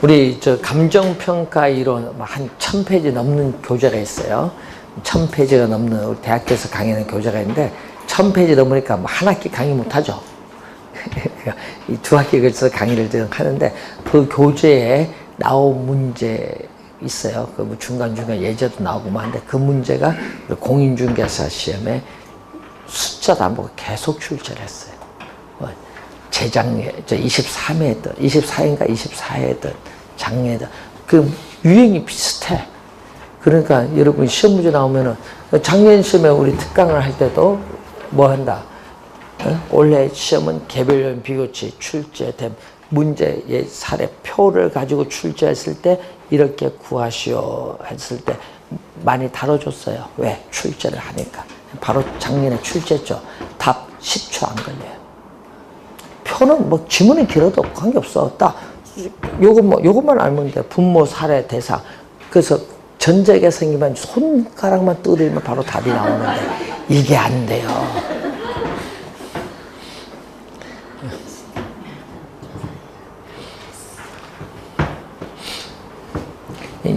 우리 저 감정평가 이론 한 1000페이지 넘는 교재가 있어요. 1000페이지가 넘는 우리 대학교에서 강의하는 교재가 있는데 1000페이지 넘으니까 뭐 한 학기 강의 못하죠. 이 두 학기에 걸쳐서 강의를 하는데 그 교재에 나온 문제 있어요. 그 뭐 중간중간 예제도 나오고 뭐 하는데 그 문제가 공인중개사 시험에 숫자도 안 보고 계속 출제를 했어요. 재작년, 23회든, 24회인가 24회든, 작년에든, 그 유행이 비슷해. 그러니까 여러분 시험 문제 나오면은, 작년 시험에 우리 특강을 할 때도 뭐 한다? 올해 시험은 개별 요인 비교치 출제된 문제의 사례표를 가지고 출제했을 때 이렇게 구하시오 했을 때 많이 다뤄줬어요. 왜? 출제를 하니까. 바로 작년에 출제했죠. 답 10초 안 걸려요. 표는 뭐 지문이 길어도 관계없어. 딱 요것만 알면 돼. 분모, 사례, 대상. 그래서 전제가 생기면 손가락만 두드리면 바로 답이 나오는데 이게 안 돼요.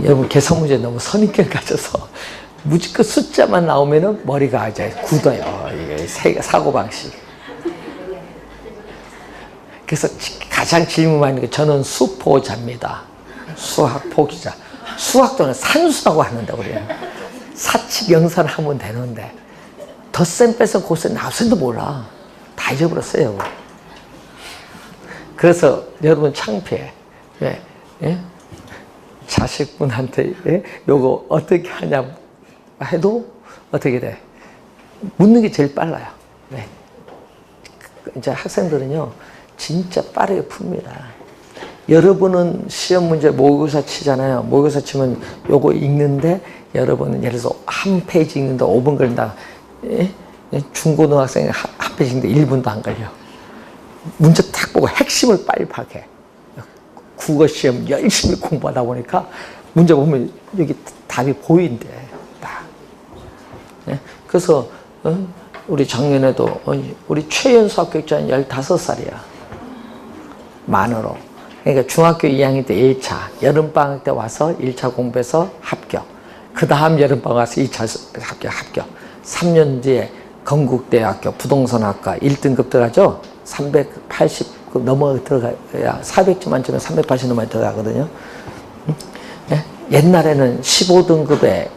여러분 계산 문제 너무 선입견 가져서 무조건 숫자만 나오면은 머리가 이제 굳어요. 이게 사고방식. 그래서 가장 질문 많이 게 저는 수포자입니다. 수학 포기자. 수학도는 산수라고 하는데 우리는 사칙 영사를 하면 되는데 덧셈 빼서 고셈 나선도 몰라. 다 잊어버렸어요. 그래서 여러분 창피해. 왜? 예? 자식분한테 예? 요거 어떻게 하냐 해도 어떻게 돼? 묻는 게 제일 빨라요. 네. 이제 학생들은요 진짜 빠르게 풉니다. 여러분은 시험 문제 모의고사 치잖아요. 모의고사 치면 요거 읽는데 여러분은 예를 들어서 한 페이지 읽는데 5분 걸린다. 예? 중고등학생이 한 페이지 읽는데 1분도 안 걸려. 문제 딱 보고 핵심을 빨리 파악해. 국어 시험 열심히 공부하다 보니까 문제 보면 여기 답이 보인대. 딱. 예? 그래서 우리 작년에도 우리 최연소 합격자는 15살이야. 만으로. 그러니까 중학교 2학년 때 1차, 여름방학 때 와서 1차 공부해서 합격. 그 다음 여름방학 와서 2차 합격. 3년 뒤에 건국대학교 부동산학과 1등급 들어가죠? 380 넘어 들어가야 400점 만점에 380 넘어 들어가거든요. 옛날에는 15등급에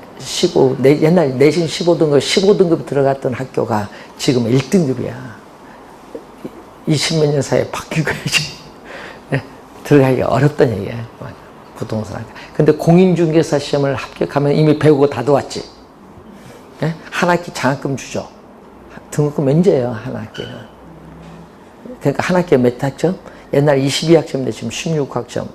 옛날 내신 15등급 들어갔던 학교가 지금 1등급이야. 20몇 년 사이에 바뀐 거야지. 네? 들어가기가 어렵다는 얘기야. 부동산 학교. 근데 공인중개사 시험을 합격하면 이미 배우고 다 들어왔지. 네? 한 학기 장학금 주죠. 등록금 면제예요, 한 학기는. 그러니까 한 학기에 몇 학점? 옛날 22학점인데 지금 16학점.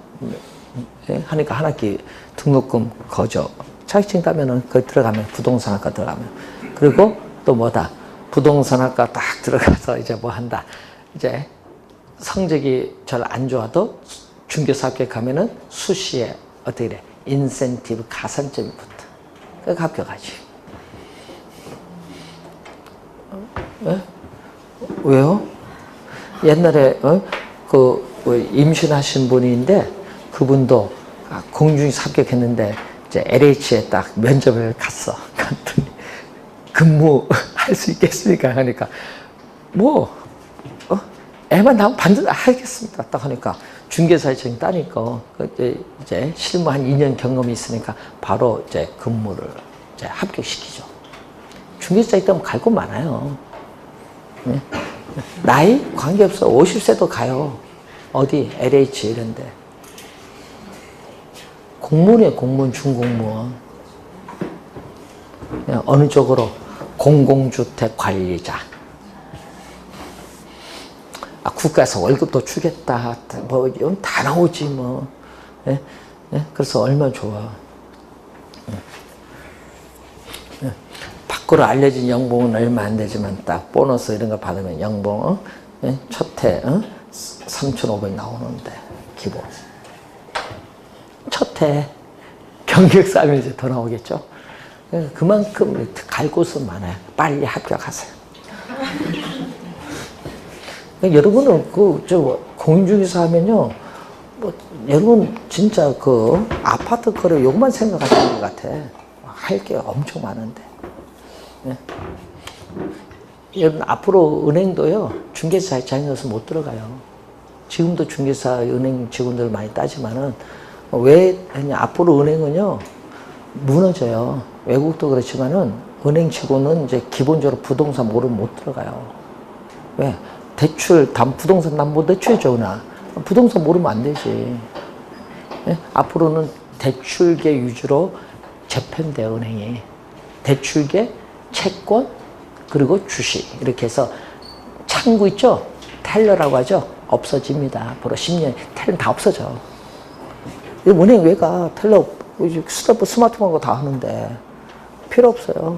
하니까 한 학기 등록금 거저. 자격증 따면은 거기 들어가면 부동산학과 들어가면. 그리고 또 뭐다? 부동산학과 딱 들어가서 이제 뭐 한다? 이제 성적이 잘 안 좋아도 중개사 합격하면은 수시에 어떻게 돼? 인센티브 가산점이 붙어. 그러니까 합격하지. 왜요? 옛날에 임신하신 분인데 그분도 공중에서 합격했는데 이제 LH에 딱 면접을 갔어. 갔더니 근무할 수 있겠습니까? 하니까 애만 나오면 반드시 하겠습니다. 딱 하니까 중개사증 따니까 이제 실무 한 2년 경험이 있으니까 바로 이제 근무를 이제 합격시키죠. 중개사 있다면 갈 곳 많아요. 네? 나이 관계없어. 50세도 가요. 어디? LH 이런데. 공무원이에요. 공무원, 중공무원. 그냥 어느 쪽으로? 공공주택 관리자. 국가에서 월급도 주겠다. 뭐, 이건 다 나오지, 뭐. 예? 예? 그래서 얼마나 좋아. 예. 밖으로 알려진 연봉은 얼마 안 되지만 딱 보너스 이런 거 받으면 연봉, 예? 첫 해, 3,500 나오는데, 기본. 첫 해 경력 쌓으면 이제 더 나오겠죠. 그만큼 갈 곳은 많아요. 빨리 합격하세요. 여러분은 공인중개사 하면요, 여러분 진짜 아파트 거래 요것만 생각하시는 것 같아. 할 게 엄청 많은데. 네. 여러분 앞으로 은행도요, 중개사 자격증 못 들어가요. 지금도 중개사 은행 직원들 많이 따지만은 왜 했냐? 앞으로 은행은요 무너져요. 외국도 그렇지만은 은행 직원은 이제 기본적으로 부동산 모르면 못 들어가요. 왜? 부동산 담보대출 줘나 부동산 모르면 안 되지. 예? 앞으로는 대출계 위주로 재편돼 은행이. 대출계, 채권, 그리고 주식 이렇게 해서 창구 있죠? 텔러라고 하죠? 없어집니다. 앞으로 10년 텔러 다 없어져. 은행 왜 가? 텔러 스마트폰하고 다 하는데 필요 없어요.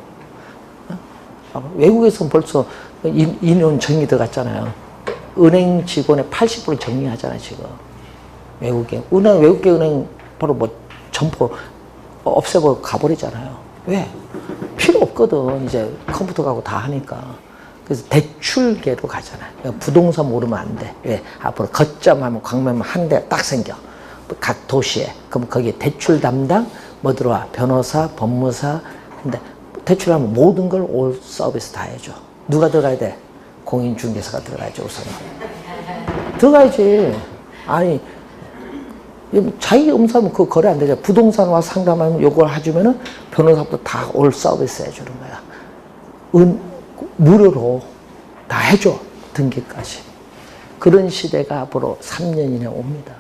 외국에서는 벌써 인원 정리 들어갔잖아요. 은행 직원의 80% 정리하잖아요, 지금. 외국계 은행 바로 점포 없애버리고 가버리잖아요. 왜? 필요 없거든. 이제 컴퓨터 가고 다 하니까. 그래서 대출계로 가잖아요. 부동산 모르면 안 돼. 왜? 앞으로 거점하면 광명하면 한 대 딱 생겨. 각 도시에. 그럼 거기에 대출 담당, 들어와? 변호사, 법무사. 근데 대출하면 모든 걸 올 서비스 다 해줘. 누가 들어가야 돼? 공인중개사가 들어가야지, 우선은. 들어가야지. 아니, 자기 음사하면 그거 거래 안 되죠. 부동산과 상담하면 요걸 해주면은 변호사부터 다 올 서비스 해주는 거야. 무료로 다 해줘. 등기까지. 그런 시대가 앞으로 3년 이내 옵니다.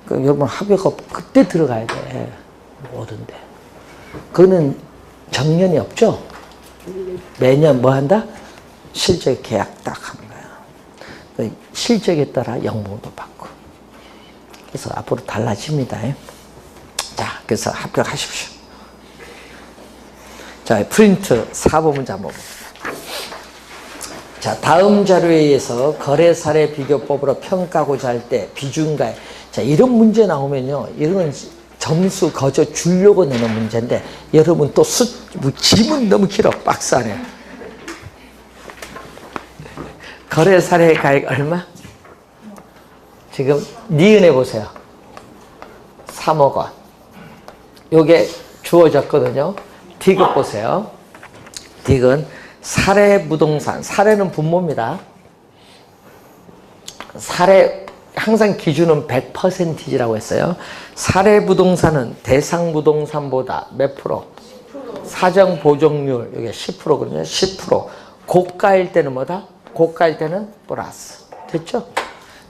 그러니까 여러분 합의가 그때 들어가야 돼. 뭐든데. 그거는 정년이 없죠? 매년 뭐 한다? 실적 계약 딱 하는 거야. 실적에 따라 연봉도 받고. 그래서 앞으로 달라집니다. 자, 그래서 합격하십시오. 자, 프린트 4번 문제 한번 봅니다. 자, 다음 자료에 의해서 거래 사례 비교법으로 평가하고자 할 때 비중가액. 자, 이런 문제 나오면요. 이런 점수 거저 주려고 내는 문제인데 여러분 또 지문 너무 길어. 박스 안에. 거래 사례 가액 얼마? 지금 니은해 보세요. 3억 원. 요게 주어졌거든요. 디귿 보세요. 디귿 사례 부동산. 사례는 분모입니다. 사례 항상 기준은 100%라고 했어요. 사례부동산은 대상부동산보다 몇 프로? 사정보정률, 이게 10%거든요. 10%. 고가일 때는 뭐다? 고가일 때는 플러스. 됐죠?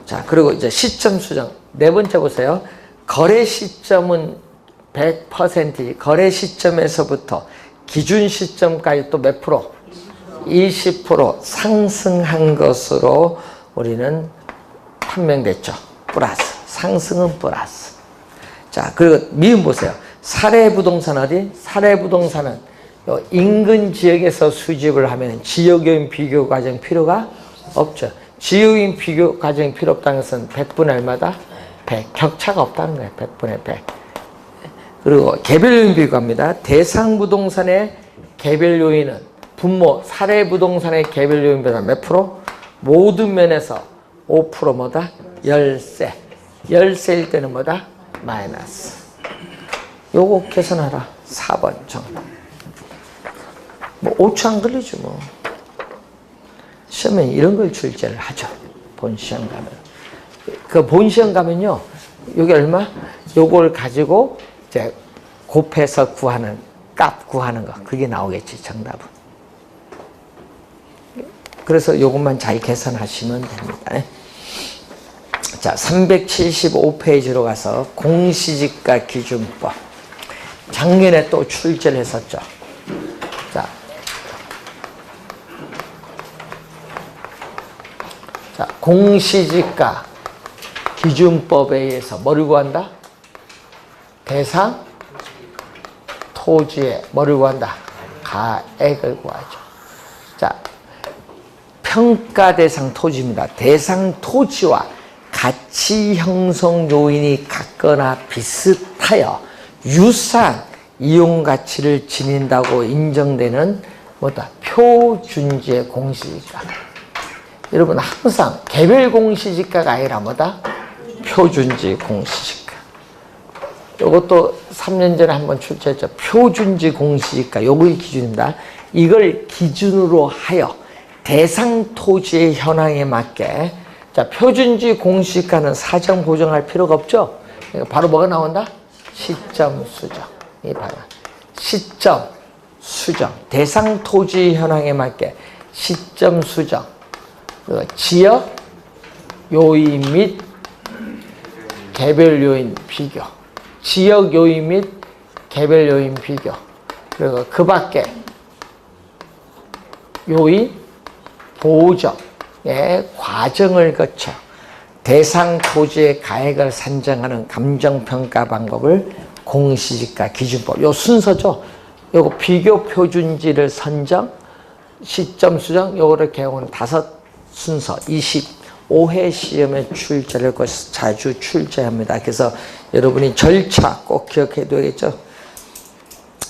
자, 그리고 이제 시점 수정. 네 번째 보세요. 거래 시점은 100%, 거래 시점에서부터 기준 시점까지 또 몇 프로? 20% 상승한 것으로 우리는 판명됐죠. 플러스. 상승은 플러스. 자, 그리고 미음 보세요. 사례부동산 어디? 사례부동산은 인근 지역에서 수집을 하면 지역요인 비교 과정 필요가 없죠. 지역요인 비교 과정이 필요 없다는 것은 100분의 얼마다? 100. 격차가 없다는 거예요. 100분의 100. 그리고 개별요인 비교합니다. 대상부동산의 개별요인은 분모, 사례부동산의 개별요인보다 몇 프로? 모든 면에서 5% 뭐다? 열세. 열세일 때는 뭐다? 마이너스. 요거 계산하라. 4번 정답. 뭐 5초 안 걸리죠 뭐. 시험에 이런 걸 출제를 하죠. 본시험 가면. 그 본시험 가면요. 여기 얼마? 요걸 가지고 이제 곱해서 구하는 값 구하는 거. 그게 나오겠지 정답은. 그래서 요것만 잘 계산하시면 됩니다. 자, 375페이지로 가서 공시지가 기준법. 작년에 또 출제를 했었죠. 자, 공시지가 기준법에 의해서 뭐를 구한다? 대상 토지에 뭐를 구한다? 가액을 구하죠. 자, 평가 대상 토지입니다. 대상 토지와 가치 형성 요인이 같거나 비슷하여 유사한 이용 가치를 지닌다고 인정되는 뭐다? 표준지의 공시지가. 여러분 항상 개별 공시지가가 아니라 뭐다? 표준지 공시지가. 이것도 3년 전에 한번 출제했죠. 표준지 공시지가. 요거의 기준입니다. 이걸 기준으로 하여 대상 토지의 현황에 맞게, 자, 표준지 공시지가는 사정 보정할 필요가 없죠. 바로 뭐가 나온다? 시점 수정. 이 봐라. 시점 수정. 대상 토지 현황에 맞게 시점 수정. 지역 요인 및 개별 요인 비교. 지역 요인 및 개별 요인 비교. 그리고 그 밖에 요인 보정의 과정을 거쳐 대상 토지의 가액을 산정하는 감정평가 방법을 공시지가 기준법. 요 순서죠. 요거 비교 표준지를 선정, 시점 수정, 요거를 개용은 5 순서. 25회 시험에 출제를 자주 출제합니다. 그래서 여러분이 절차 꼭 기억해 둬야겠죠.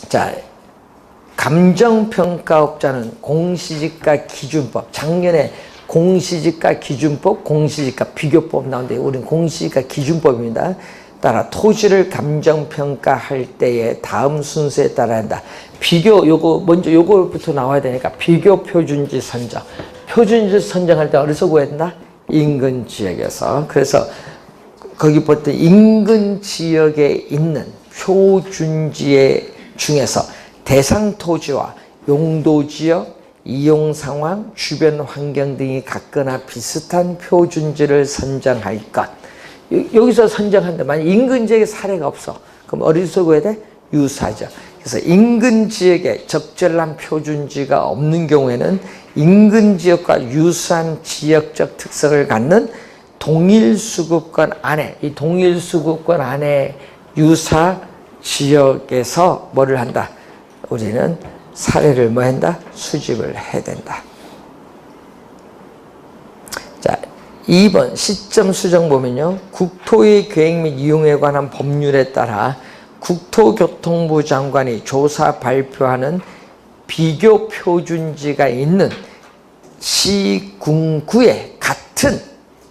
자, 감정평가업자는 공시지가 기준법. 작년에 공시지가 기준법, 공시지가 비교법 나오는데 우리는 공시지가 기준법입니다. 따라 토지를 감정평가할 때에 다음 순서에 따라 한다. 비교, 요거 먼저 요거부터 나와야 되니까 비교 표준지 선정. 표준지 선정할 때 어디서 구해야 된다? 인근 지역에서. 그래서 거기 볼 때 인근 지역에 있는 표준지 중에서 대상 토지와 용도 지역, 이용 상황, 주변 환경 등이 같거나 비슷한 표준지를 선정할 것. 여기서 선정한다. 만약 인근 지역에 사례가 없어. 그럼 어디서 구해야 돼? 유사지역. 그래서 인근 지역에 적절한 표준지가 없는 경우에는 인근 지역과 유사한 지역적 특성을 갖는 동일수급권 안에, 이 동일수급권 안에 유사 지역에서 뭐를 한다? 우리는 사례를 뭐 한다? 수집을 해야 된다. 자, 2번 시점 수정 보면요. 국토의 계획 및 이용에 관한 법률에 따라 국토교통부 장관이 조사 발표하는 비교 표준지가 있는 시군구에 같은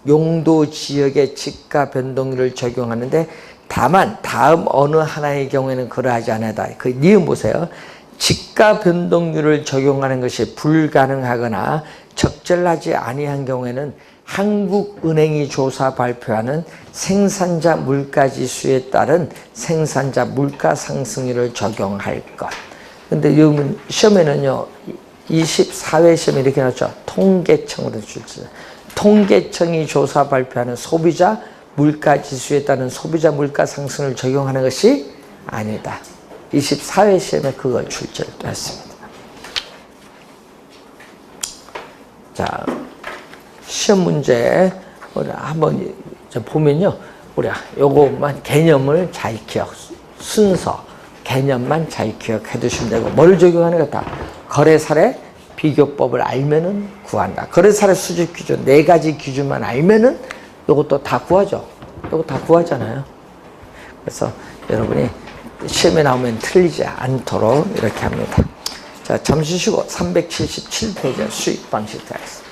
용도 지역의 지가 변동률을 적용하는데 다만 다음 어느 하나의 경우에는 그러하지 않다. 그 니은 보세요. 지가 변동률을 적용하는 것이 불가능하거나 적절하지 아니한 경우에는 한국은행이 조사 발표하는 생산자 물가지수에 따른 생산자 물가 상승률을 적용할 것. 근데 이 시험에는요, 24회 시험에 이렇게 나왔죠. 통계청으로 출제. 통계청이 조사 발표하는 소비자 물가지수에 따른 소비자 물가 상승을 적용하는 것이 아니다. 24회 시험에 그걸 출제를 했습니다. 자, 시험 문제 우리 한번 보면요, 우리가 요것만 개념을 잘 기억, 순서 개념만 잘 기억해 두시면 되고, 뭐를 적용하는 거다. 거래 사례 비교법을 알면은 구한다. 거래 사례 수집 기준 4가지 기준만 알면은 요것도 다 구하죠. 요거 다 구하잖아요. 그래서 여러분이 시험에 나오면 틀리지 않도록 이렇게 합니다. 자, 잠시 쉬고 377페이지 수익 방식 하겠습니다.